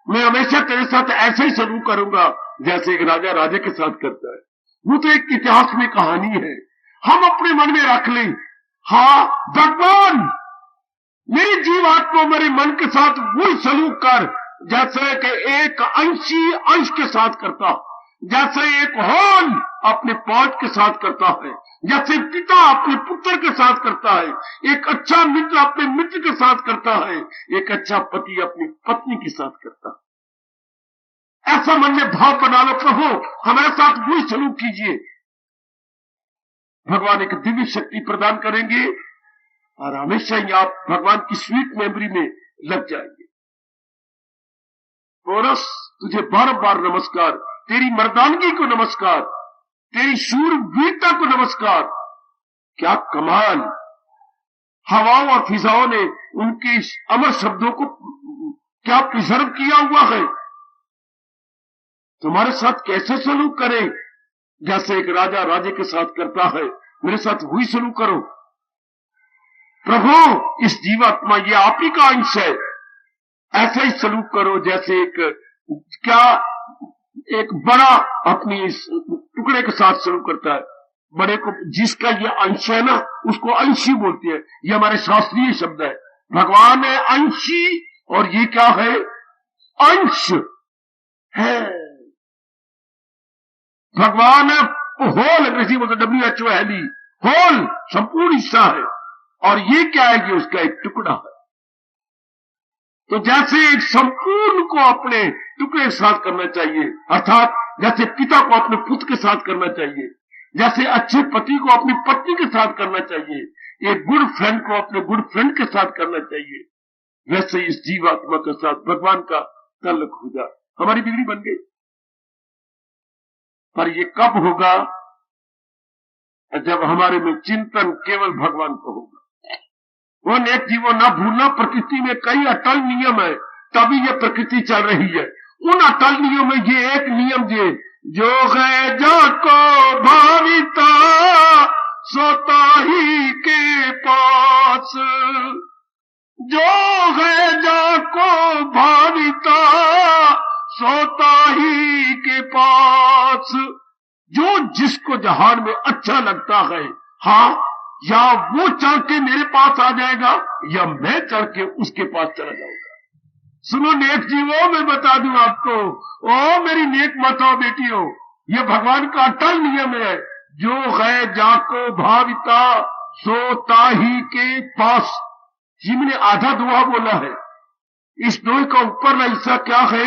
मैं हमेशा तेरे साथ ऐसे ही सलूक करूंगा जैसे एक राजा राजे के साथ करता है। वो तो एक इतिहास में कहानी है, हम अपने मन में रख लें। हाँ भगवान, मेरी जीवात्मा मेरे मन के साथ वही सलूक कर जैसे कि एक अंशी अंश के साथ करता, जैसे एक होल अपने पौध के साथ करता है, जैसे पिता अपने पुत्र के साथ करता है, एक अच्छा मित्र अपने मित्र के साथ करता है, एक अच्छा पति अपनी पत्नी के साथ करता है। ऐसा मन में भाव बना लो, प्रभु हमारे साथ वही सलूक कीजिए। भगवान एक दिव्य शक्ति प्रदान करेंगे और हमेशा ही आप भगवान की स्वीट मेमोरी में लग जाएंगे। पोरस, तुझे बार बार नमस्कार, तेरी मर्दानगी को नमस्कार, तेरी शूरवीरता को नमस्कार। क्या कमाल! हवाओं और फिजाओं ने उनके अमर शब्दों को क्या प्रिजर्व किया हुआ है। तुम्हारे साथ कैसे सलूक करें? जैसे एक राजा राजे के साथ करता है, मेरे साथ वही सलूक करो। प्रभु, इस जीवात्मा ये आप ही का अंश है, ऐसा ही सलूक करो जैसे एक बड़ा अपनी टुकड़े के साथ सलूक करता है। बड़े को जिसका ये अंश है ना, उसको अंशी बोलते हैं। ये हमारे शास्त्रीय शब्द है। भगवान है अंशी, और ये क्या है? अंश है। भगवान है होल, अंग्रेजी बोलते WHO है, होल संपूर्ण हिस्सा है, और ये क्या है? ये उसका एक टुकड़ा है। तो जैसे एक संपूर्ण को अपने टुकड़े के साथ करना चाहिए, अर्थात जैसे पिता को अपने पुत्र के साथ करना चाहिए, जैसे अच्छे पति को अपनी पत्नी के साथ करना चाहिए, एक गुड फ्रेंड को अपने गुड फ्रेंड के साथ करना चाहिए, वैसे इस जीवात्मा के साथ भगवान का ताल्लुक हो जाए। हमारी बिगड़ी बन गई। पर ये कब होगा? जब हमारे में चिंतन केवल भगवान को होगा। वो नेक जीवो ना भूलना, प्रकृति में कई अटल नियम है, तभी ये प्रकृति चल रही है। उन अटल नियम में ये एक नियम जो है जाको भाविता सोता ही के पास, जो है जाको भाविता सोता ही के पास। जो जिसको जहान में अच्छा लगता है, हाँ, या वो चल के मेरे पास आ जाएगा या मैं चल के उसके पास चला जाऊंगा। सुनो नेक जीवो, मैं बता दूं आपको, ओ मेरी नेक माताओं बेटियों, ये भगवान का अटल नियम है, जो है जाको भाविता सोता ही के पास। जी मैंने आधा दुआ बोला है, इस दोहे का ऊपर का हिस्सा क्या है?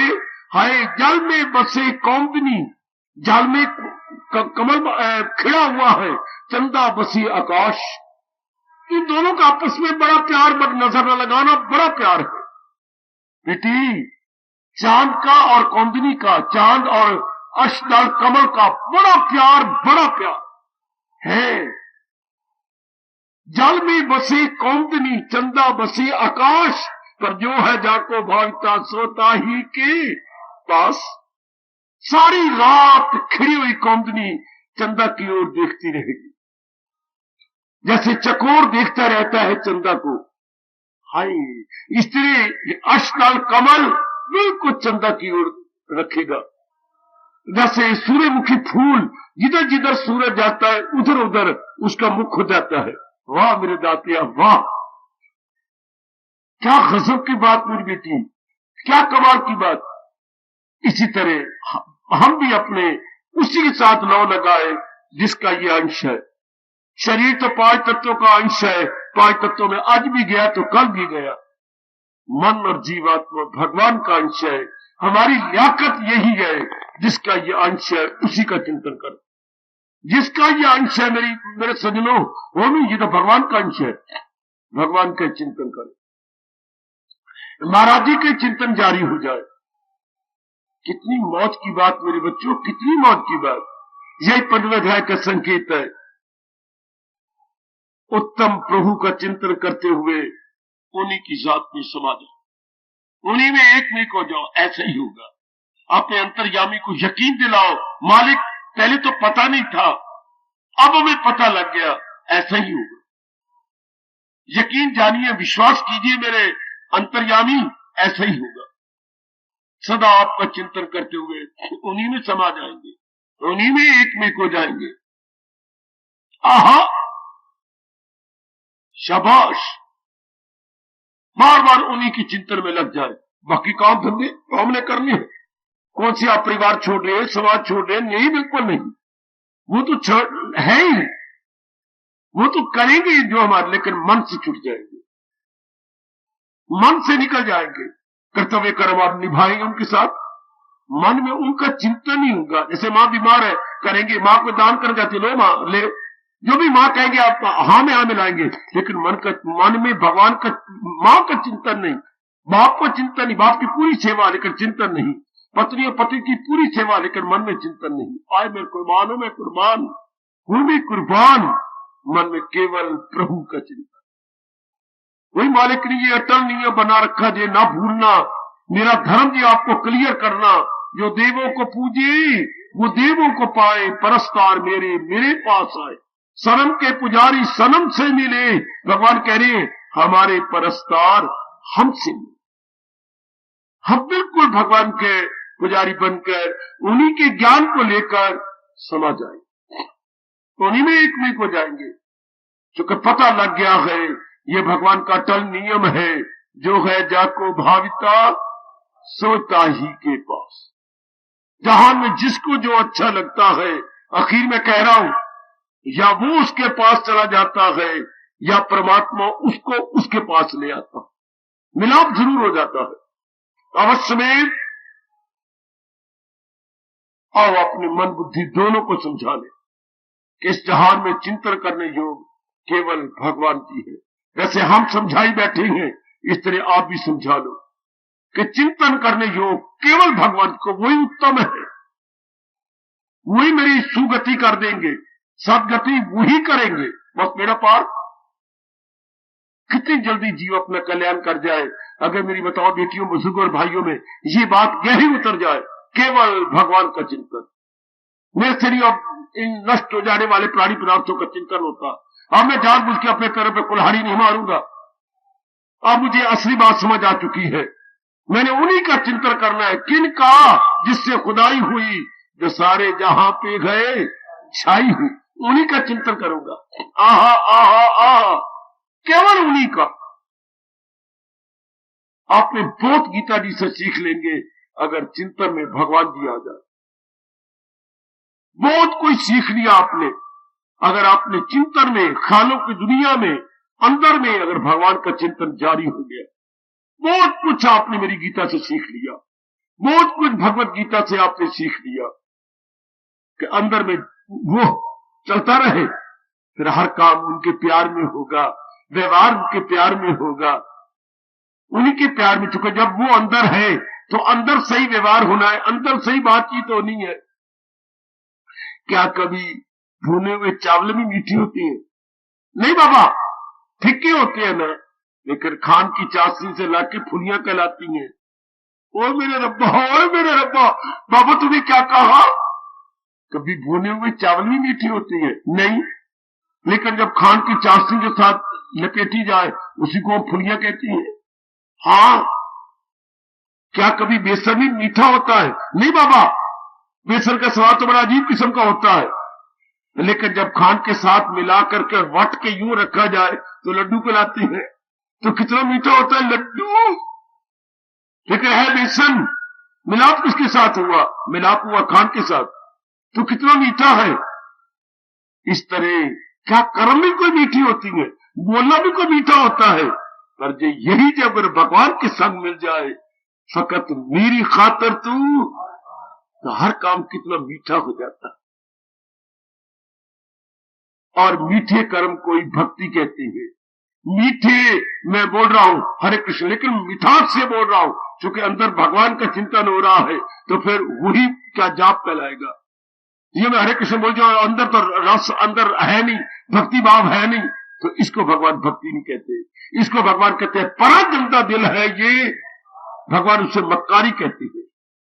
हाय जल में बसे कौंदनी, जल में कमल खिड़ा हुआ है, चंदा बसी आकाश। इन दोनों का आपस में बड़ा प्यार, नजर न लगाना, बड़ा प्यार है बेटी। चांद का और कौंदनी का, चांद और अष्टदल कमल का बड़ा प्यार है। जल में बसे कौंदनी, चंदा बसे आकाश, पर जो है जाको भाविता सोता ही के पास। सारी रात खिड़ी हुई कौंदनी चंदा की ओर देखती रहेगी, जैसे चकोर देखता रहता है चंदा को। हाय, इसलिए अष्टदल कमल बिल्कुल चंदा की ओर रखेगा। जैसे सूर्यमुखी फूल जिधर जिधर सूरज जाता है उधर उधर उसका मुख हो जाता है। वाह मेरे दातिया, वाह, क्या गजब की बात मेरी बेटी, क्या कमाल की बात। इसी तरह हम भी अपने उसी के साथ लौ लगाए जिसका ये अंश है। शरीर तो 5 तत्वों का अंश है, 5 तत्वों में आज भी गया तो कल भी गया। मन और जीवात्मा भगवान का अंश है। हमारी लियाकत यही है, जिसका ये अंश है उसी का चिंतन करो। जिसका ये अंश है मेरे सज्जनों, वो नहीं, ये तो भगवान का अंश है। भगवान का चिंतन करो, महाराज जी के चिंतन जारी हो जाए। कितनी मौज की बात मेरे बच्चों, कितनी मौज की बात। यही 15वें अध्याय का संकेत है। उत्तम प्रभु का चिंतन करते हुए उन्हीं की जात में समा जाओ, उन्हीं में एक में हो जाओ। ऐसा ही होगा। अपने अंतर्यामी को यकीन दिलाओ, मालिक पहले तो पता नहीं था, अब हमें पता लग गया। ऐसा ही होगा। यकीन जानिए, विश्वास कीजिए मेरे अंतर्यामी, ऐसा ही होगा। सदा आपका चिंतन करते हुए उन्हीं में समा जाएंगे, उन्हीं में एक में हो जाएंगे। आहा, शाबाश, बार बार उन्हीं की चिंतन में लग जाए। बाकी काम धंधे तो हमने करने हैं। कौन से आप परिवार छोड़ रहे हैं, समाज छोड़ रहे हैं? नहीं, बिल्कुल नहीं। वो तो है ही, वो तो करेंगे जो हमारे, लेकिन मन से छूट जाएंगे, मन से निकल जाएंगे। कर्तव्य कर्म आप निभाएंगे उनके साथ, मन में उनका चिंतन नहीं होगा। जैसे मां बीमार है, करेंगे, मां को दान कर जाती, लो मां ले, जो भी मां कहेंगे आप हाँ में हाँ मिलाएंगे, लेकिन मन में भगवान का, मां का चिंतन नहीं, बाप को चिंतन नहीं, बाप की पूरी सेवा लेकिन चिंतन नहीं, पत्नी और पति की पूरी सेवा लेकिन मन में चिंतन नहीं। आए मैं कुर्बान हूं, मैं कुर्बान हूं भी कुर्बान, मन में केवल प्रभु का चिंतन। वही मालिक ने ये अटल नियम बना रखा, जे ना भूलना, मेरा धर्म जी आपको क्लियर करना। जो देवों को पूजे वो देवों को पाए, परस्तार मेरे पास आए। सनम के पुजारी सनम से मिले, भगवान कह रहे हैं हमारे परस्तार हमसे मिले। हम बिल्कुल भगवान के पुजारी बनकर उन्हीं के ज्ञान को लेकर समा जाएंगे, उन्हीं में एक में हो जाएंगे। क्योंकि पता लग गया है ये भगवान का अटल नियम है, जो है जाको भाविता सोता ही के पास। जहान में जिसको जो अच्छा लगता है, आखिर में कह रहा हूं, या वो उसके पास चला जाता है या परमात्मा उसको उसके पास ले आता। मिलाप जरूर हो जाता है अवश्य में। आओ अपने मन बुद्धि दोनों को समझा ले कि इस जहान में चिंतन करने योग केवल भगवान की है। जैसे हम समझाई बैठे हैं, इस तरह आप भी समझा लो कि चिंतन करने योग केवल भगवान को, वही उत्तम है, वही मेरी सुगति कर देंगे, सदगति वही करेंगे। बस मेरा पार कितनी जल्दी जीव अपना कल्याण कर जाए। अगर मेरी बताओ बेटियों, बुजुर्गों और भाइयों में ये बात गहरी उतर जाए, केवल भगवान का चिंतन, मेरे से नहीं अब इन नष्ट हो जाने वाले प्राणी पदार्थों का चिंतन होता। अब मैं जानबूझ के अपने पैरों पर कुल्हाड़ी नहीं मारूंगा। अब मुझे असली बात समझ आ चुकी है, मैंने उन्हीं का चिंतन करना है। किन का? जिससे खुदाई हुई, जो सारे जहां पे गए छाई हुई, उन्हीं का चिंतन करूंगा। आहा आहा आहा, केवल उन्हीं का। आपने बहुत गीता जी से सीख लेंगे अगर चिंतन में भगवान जी आ जाए। बहुत कुछ सीख लिया आपने अगर आपने चिंतन में, ख्यालों की दुनिया में, अंदर में अगर भगवान का चिंतन जारी हो गया। बहुत कुछ आपने मेरी गीता से सीख लिया, बहुत कुछ भगवत गीता से आपने सीख लिया कि अंदर में वो चलता रहे, फिर हर काम उनके प्यार में होगा, व्यवहार उनके प्यार में होगा, उन्हीं के प्यार में। चूंकि जब वो अंदर है तो अंदर सही व्यवहार होना है, अंदर सही बातचीत होनी है। क्या कभी भुने हुए चावल भी मीठी होती है? नहीं बाबा, फिक्के होते हैं ना, लेकिन खान की चाशनी से लाके फुलियां कहलाती हैं। ओ मेरे रब्बा, ओ मेरे रब्बा, बाबा तूने क्या कहा? कभी भुने हुए चावल भी मीठी होती है? नहीं, लेकिन जब खान की चाशनी के साथ लपेटी जाए उसी को हम फुलियां कहती हैं। हाँ, क्या कभी बेसन भी मीठा होता है? नहीं बाबा, बेसन का स्वाद तो बड़ा अजीब किस्म का होता है, लेकिन जब खान के साथ मिला करके वट के यूं रखा जाए तो लड्डू कहलाती है। तो कितना मीठा होता है लड्डू, लेकिन है बेसन। मिलाप किसके साथ हुआ? मिलाप हुआ खान के साथ, तो कितना मीठा है। इस तरह क्या कर्म भी कोई मीठी होती है, बोलना भी कोई मीठा होता है, पर जो यही जब भगवान के संग मिल जाए, फकत मेरी खातर तू, तो हर काम कितना मीठा हो जाता है। और मीठे कर्म कोई भक्ति कहती है। मीठे मैं बोल रहा हूं हरे कृष्ण, लेकिन मिठास से बोल रहा हूं, क्योंकि अंदर भगवान का चिंतन हो रहा है, तो फिर वही क्या जाप कहलाएगा। ये मैं हरे कृष्ण बोल जाऊं, अंदर तो रस अंदर है नहीं, भक्ति भाव है नहीं, तो इसको भगवान भक्ति नहीं कहते। इसको भगवान कहते हैं परा गंदा दिल है ये, भगवान उसे मक्कारी कहते हैं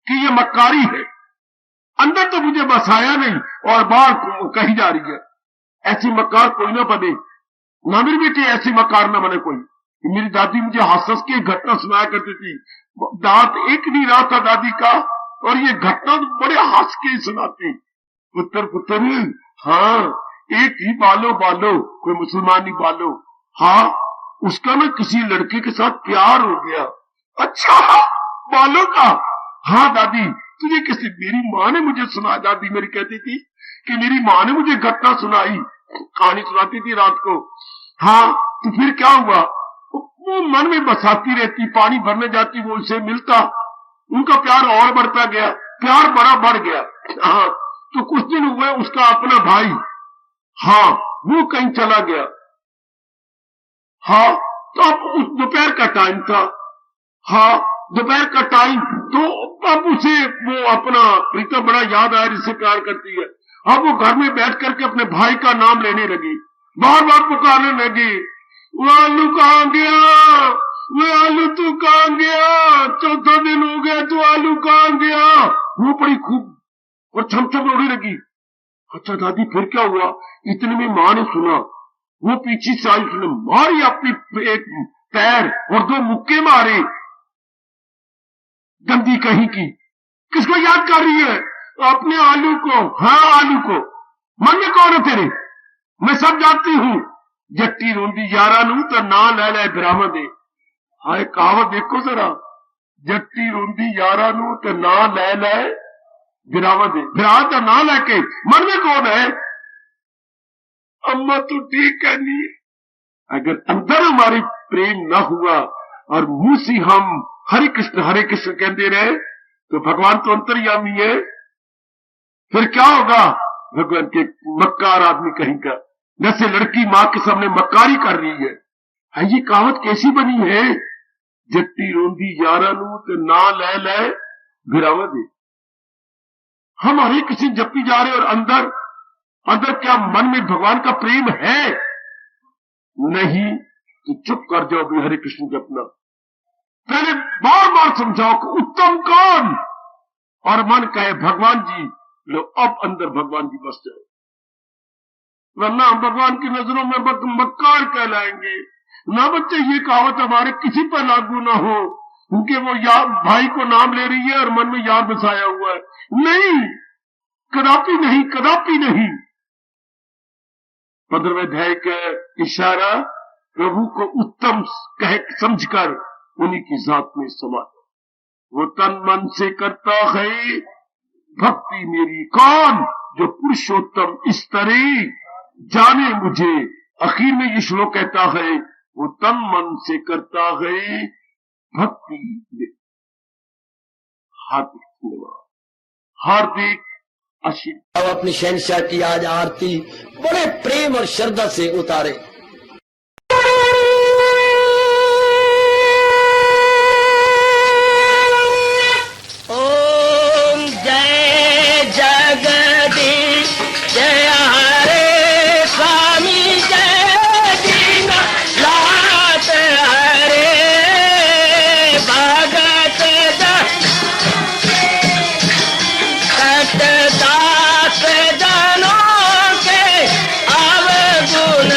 कि ये मक्कारी है। अंदर तो मुझे बसाया नहीं और बाहर कही जा रही है। ऐसी मक्कार कोई ना बने, ना मेरी बेटी ऐसी मक्कार ना बने कोई। मेरी दादी मुझे हंस के घटना सुनाया करती थी, दांत एक नहीं रहा था दादी का, और ये घटना बड़े हंस के सुनाती। पुत्र पुत्र, हाँ एक ही बालो बालो, कोई मुसलमान ही बालो, हाँ उसका ना किसी लड़के के साथ प्यार हो गया। अच्छा, बालो का? हाँ दादी, तुझे किसी, मेरी माँ ने मुझे सुना, दादी मेरी कहती थी कि मेरी माँ ने मुझे घटना सुनाई, कहानी सुनाती थी रात को। हाँ, तो फिर क्या हुआ? वो मन में बसाती रहती, पानी भरने जाती, वो उसे मिलता, उनका प्यार और बढ़ता गया, प्यार बड़ा बढ़ गया। हाँ, तो कुछ दिन हुए उसका अपना भाई, हाँ वो कहीं चला गया। हाँ, तो अब उस दोपहर का टाइम था, हाँ दोपहर का टाइम, तो अब उसे वो अपना प्रीतम बड़ा याद आया जिससे प्यार करती है। अब वो घर में बैठ करके अपने भाई का नाम लेने लगी, बार बार पुकारने लगी, वो आलू कहाँ गया, वो आलू तू कहाँ गया, चौथा दिन हो गया तो आलू कहाँ गया। वो बड़ी खूब और छमछम रोने लगी। अच्छा दादी फिर क्या हुआ? इतने में माँ ने सुना, वो पीछे से आई, उसने मारी अपनी एक पैर और दो मुक्के मारे, गंदी कहीं की। किसको याद कर रही है? अपने आलू को। हाँ आलू को। मन में कौन है तेरे? मैं सब जानती हूं। जट्टी रोंदी यारा नू तो ना ले ले बिरामा दे। हाय कहावत देखो जरा, जट्टी रोंदी यारा नू तो ना ले ले बिरामा दे, बिरा तो ना लेके, मन में कौन है? अम्मा तू ठीक कहनी है। अगर अंदर हमारी प्रेम न हुआ और मुंह से हम हरे कृष्ण कहते रहे, तो भगवान तो अंतर्यामी है, फिर क्या होगा? भगवान के मक्कार आदमी कहीं का, जैसे लड़की मां के सामने मक्कारी कर रही है। ये कहावत कैसी बनी है? जट्टी रोंदी यारा नू तो ना ले ले गिरावा दे। हम हरे कृष्ण जपी जा रहे और अंदर अंदर क्या मन में भगवान का प्रेम है? नहीं, तो चुप कर जाओ भी हरे कृष्ण जपना। पहले बार बार समझाओ कि उत्तम कौन, और मन कहे भगवान जी, लो अब अंदर भगवान जी बस जाओ, वरना हम भगवान की नजरों में मक्कार कहलाएंगे। ना बच्चे ये कहावत हमारे किसी पर लागू ना हो, क्योंकि वो यार भाई को नाम ले रही है और मन में यार बसाया हुआ है। नहीं, कदापि नहीं, कदापि नहीं। 15वें अध्याय का इशारा प्रभु को उत्तम कह समझकर उन्हीं की जात में समा। वो तन मन से करता है भक्ति मेरी, कौन? जो पुरुषोत्तम स्तरी जाने मुझे। आखिर में ये श्लोक कहता है वो तन मन से करता है भक्ति मेरी। हार्दिक धन्यवाद, हार्दिक आशीर्वाद। अब अपनी शहंशाह की आज आरती बड़े प्रेम और श्रद्धा से उतारे। ओम जय जगदीश जय हरे स्वामी जय दीननाथ हरे भगत दास जनों के अवगुण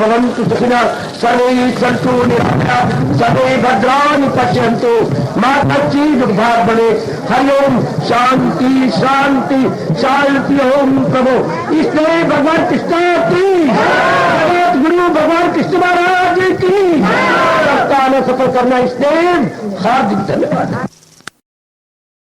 भवन्तु सुखिनः सर्वे सन्तु निरामयाः सर्वे भद्राणि पश्यन्तु मां कश्चित् दुर्भाग् बने। हरि ओम शांति शांति शांति। ओम प्रभु इसलिए भगवान कृष्ण की जगत गुरु भगवान कृष्ण महाराज की सप्ताह में सफल करना इसलिए हार्दिक धन्यवाद।